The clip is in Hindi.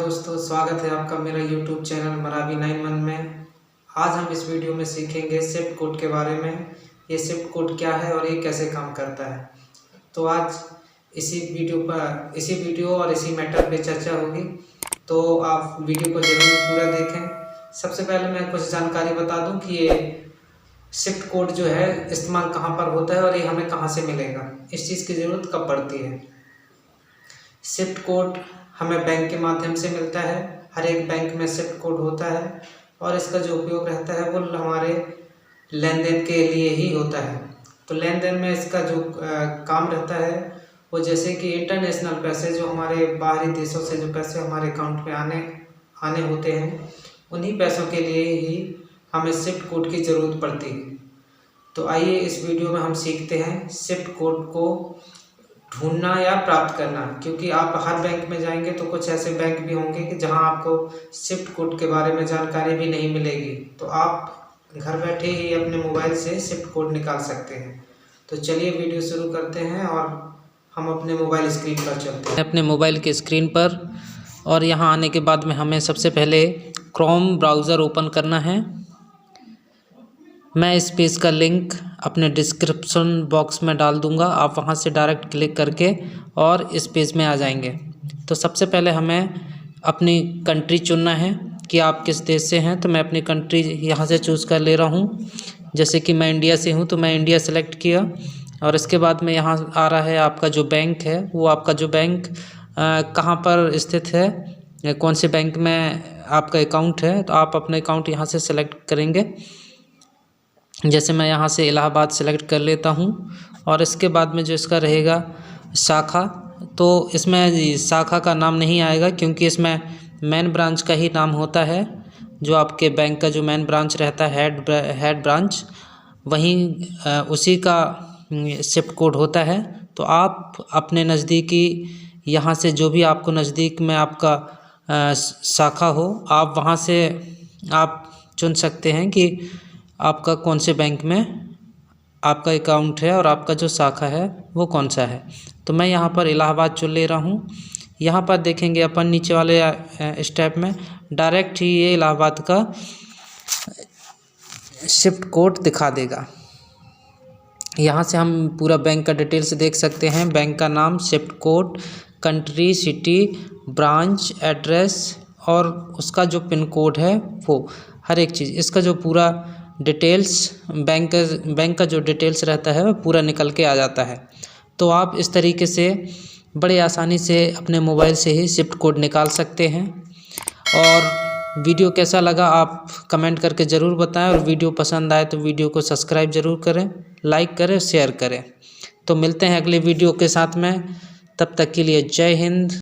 दोस्तों, स्वागत है आपका मेरा YouTube चैनल मरावी 91 में। आज हम इस वीडियो में सीखेंगे स्विफ्ट कोड के बारे में। ये स्विफ्ट कोड क्या है और ये कैसे काम करता है। तो आज इसी वीडियो और इसी मैटर पे चर्चा होगी, तो आप वीडियो को ज़रूर पूरा देखें। सबसे पहले मैं कुछ जानकारी बता दूं कि ये स्विफ्ट कोड जो है इस्तेमाल कहाँ पर होता है और ये हमें कहाँ से मिलेगा, इस चीज़ की ज़रूरत कब पड़ती है। स्विफ्ट कोड हमें बैंक के माध्यम से मिलता है। हर एक बैंक में स्विफ्ट कोड होता है और इसका जो उपयोग रहता है वो हमारे लेन देन के लिए ही होता है। तो लेन देन में इसका जो काम रहता है वो जैसे कि इंटरनेशनल पैसे, जो हमारे बाहरी देशों से जो पैसे हमारे अकाउंट में आने होते हैं, उन्हीं पैसों के लिए ही हमें स्विफ्ट कोड की ज़रूरत पड़ती है। तो आइए इस वीडियो में हम सीखते हैं स्विफ्ट कोड को ढूंढना या प्राप्त करना। क्योंकि आप हर बैंक में जाएंगे तो कुछ ऐसे बैंक भी होंगे कि जहां आपको स्विफ्ट कोड के बारे में जानकारी भी नहीं मिलेगी, तो आप घर बैठे ही अपने मोबाइल से स्विफ्ट कोड निकाल सकते हैं। तो चलिए वीडियो शुरू करते हैं और हम अपने मोबाइल स्क्रीन पर चलते हैं। अपने मोबाइल के स्क्रीन पर, और यहाँ आने के बाद में हमें सबसे पहले क्रोम ब्राउज़र ओपन करना है। मैं इस पेज का लिंक अपने डिस्क्रिप्शन बॉक्स में डाल दूंगा, आप वहां से डायरेक्ट क्लिक करके और इस पेज में आ जाएंगे। तो सबसे पहले हमें अपनी कंट्री चुनना है कि आप किस देश से हैं। तो मैं अपनी कंट्री यहां से चूज़ कर ले रहा हूं। जैसे कि मैं इंडिया से हूं तो मैं इंडिया सेलेक्ट किया, और इसके बाद में यहाँ आ रहा है आपका जो बैंक है, वो आपका जो बैंक कहाँ पर स्थित है, कौन से बैंक में आपका अकाउंट है। तो आप अपना अकाउंट यहाँ से सेलेक्ट करेंगे। जैसे मैं यहाँ से इलाहाबाद सेलेक्ट कर लेता हूँ, और इसके बाद में जो इसका रहेगा शाखा, तो इसमें शाखा का नाम नहीं आएगा क्योंकि इसमें मेन ब्रांच का ही नाम होता है। जो आपके बैंक का जो मेन ब्रांच रहता है, हेड ब्रांच, वहीं उसी का स्विफ्ट कोड होता है। तो आप अपने नज़दीकी यहाँ से जो भी आपको नज़दीक में आपका शाखा हो, आप वहाँ से आप चुन सकते हैं कि आपका कौन से बैंक में आपका अकाउंट है और आपका जो शाखा है वो कौन सा है। तो मैं यहाँ पर इलाहाबाद चुन ले रहा हूँ। यहाँ पर देखेंगे अपन नीचे वाले स्टेप में डायरेक्ट ही ये इलाहाबाद का स्विफ्ट कोड दिखा देगा। यहाँ से हम पूरा बैंक का डिटेल्स देख सकते हैं। बैंक का नाम, Swift code, country, city, branch, address और उसका जो पिन कोड है वो हर एक चीज़, इसका जो पूरा डिटेल्स बैंक का जो डिटेल्स रहता है वो पूरा निकल के आ जाता है। तो आप इस तरीके से बड़े आसानी से अपने मोबाइल से ही स्विफ्ट कोड निकाल सकते हैं। और वीडियो कैसा लगा आप कमेंट करके ज़रूर बताएं, और वीडियो पसंद आए तो वीडियो को सब्सक्राइब ज़रूर करें, लाइक करें, शेयर करें। तो मिलते हैं अगले वीडियो के साथ में, तब तक के लिए जय हिंद।